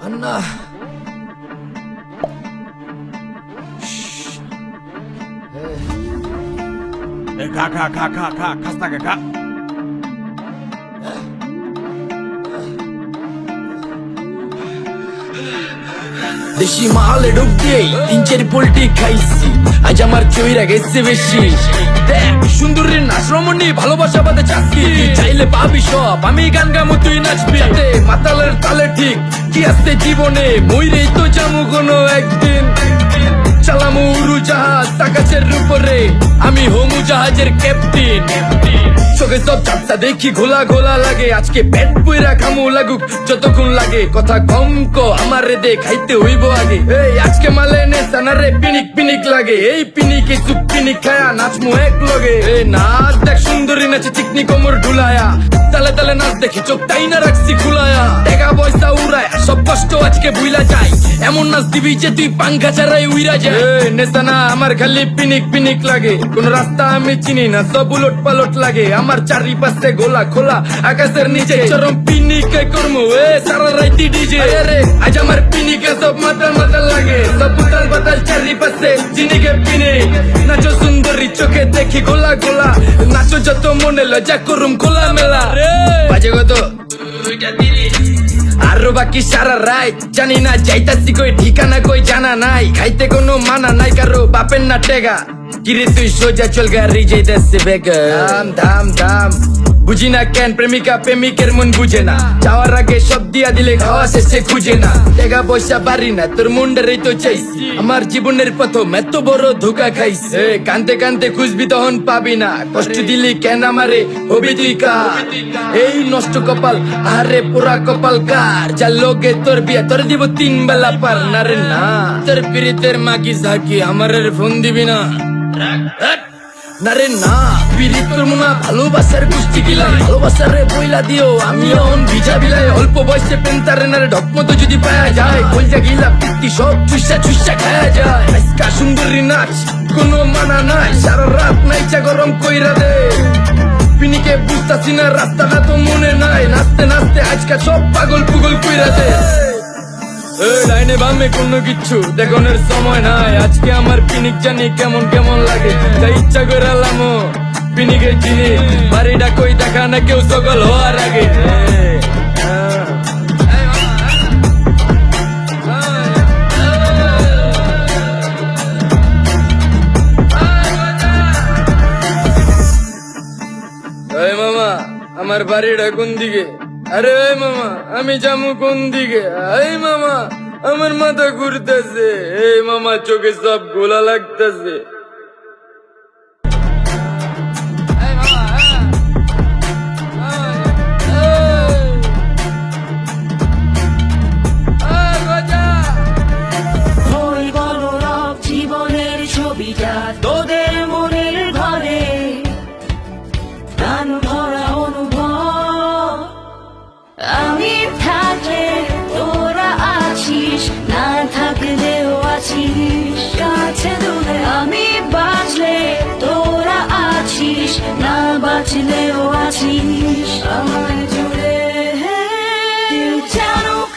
Anna. খাস্তা কাকা দেশি মালে ঢুক দিয়ে 3-4 পোল্ট্রি খাইছি, আজ আমার চইরা গেছে বেশি। দেখ সুন্দরীর নাচ রমণী, ভালোবাসা বাদে চাচ্ছি, চাইলে পাবি সব, আমি গান গামো তুই নাচবি। মাতালের তালে ঠিক কি আসছে জীবনে, মইরেই তো যামু কোনো একদিন। চালামু উড়োজাহাজ আকাশের উপরে, আমি হোমু জাহাজের ক্যাপ্টেন। চোখে সব চাপটা দেখি ঘোলা ঘোলা লাগে, আজকে পেট পুইরা খামু লাগুক যতক্ষণ লাগে। কথা কম কো আমারে দে খাইতে হইব আগে, এই আজকে মালে নে সানারে পিনিক পিনিক লাগে। এই পিনিকে সুপ পিনিক খায়া নাচমু এক লগে। এই নাচ দেখ সুন্দরী নাচে চিকনি কোমর ঢুলায়া, তালে তালে নাচ দেখে চোখ তাই না রাখছি খুলায়া। টাকা পয়সা উড়ায় সব কষ্ট আজকে ভুইলা যায়, এমন নাচ দিবি যে তুই পাঙ্খা ছাড়াই উইরা যায়। নেশানা আমার খালি পিনিক পিনিক লাগে, কোন রাস্তা আমি চিনি না, সব উলট পালট লাগে। আমার চারিপাশে গোলা খোলা আকাশের নিচে, চরম পিনিকে করমু সারা রাইতি ডিজে। আরে আজ আমার পিনিকে সব মাতাল মাতাল লাগে, সব উতাল বাতাল চারিপাশে চিনিকে পিনিক। নাচো সুন্দরী চোখে দেখি গোলা গোলা, নাচো যত মনে লজ্জা করুম খোলা মেলা। বাজে কত আরো বাকি সারা রাত জানি না, যাইতাছি কই ঠিকানা কই জানা নাই। খাইতে কোনো মানা নাই কারো বাপের না টেগা, কিরে তুই সোজা চল গাড়ি যাইতাছে বেগা। দাম দাম দাম বুঝি না কেন প্রেমিকা প্রেমিকের মন বুঝে না, যাওয়ার আগে সব দিয়া দিলে খাওয়া শেষে খুঁজে না। টাকা পয়সা বাড়ি না তোর মুন্ডারেই তো চাইছি, আমার জীবনের প্রথম এত বড় ধোকা খাইছে। কানতে কানতে খুঁজবি তখন পাবি না, কষ্ট দিলি কেন আমারে হবি তুই কার। এই নষ্ট কপাল আরে পুরা কপাল কার, যার লোকে তোর বিয়া তোর দিব 3 বেলা পার না রে না। তোর পিরিতের মাগি ঝাঁকি আমার ফোন দিবি না না রে না। পিরিত করবো না ভালোবাসার কুষ্টি গিলাই, ভালোবাসারে বইলা দিও আমি অন ভিজা বিলাই। অল্প বয়সে পেন্তারে না রে ঢকমতো যদি পায়া যায়, কলজা গিলা পিত্তি সব চুষা চুষা খায়া যায়। আজকা সুন্দরী নাচ কোনো মানা নাই, সারা রাত নাইচা গরম কইরা দে। পিনিকে বুঝতাছি না রাস্তাটা তো মনে নাই, নাচতে নাচতে আজকা সব পাগল পুগল কইরা দে। লাইনে বামে কোনো কিচ্ছু দেখনের সময় নাই, আজকে আমার পিনিক জানি কেমন কেমন লাগে। তাই ইচ্ছা করে লামো পিনিকের চিনি, বাড়িটা কই দেখা না কেউ সকল হওয়ার আগে। মামা আমার বাড়িটা কোন দিকে? আরে ওই মামা আমি যামু কোন দিকে? এই মামা আমার মাথা ঘুরতেছে, এই মামা চোখে সব গোলা লাগতেছে। জীবনের ছবিটা তোদের মনের ঘরে, প্রাণ ভরা অনুভব। আমি থাকলে তোরা আছিস, না থাকলেও আছিস কাছে দূরে। আমি বাঁচলে তোরা আছিস, না বাঁচলেও আছিস আমার জুড়ে। কেউ জানুক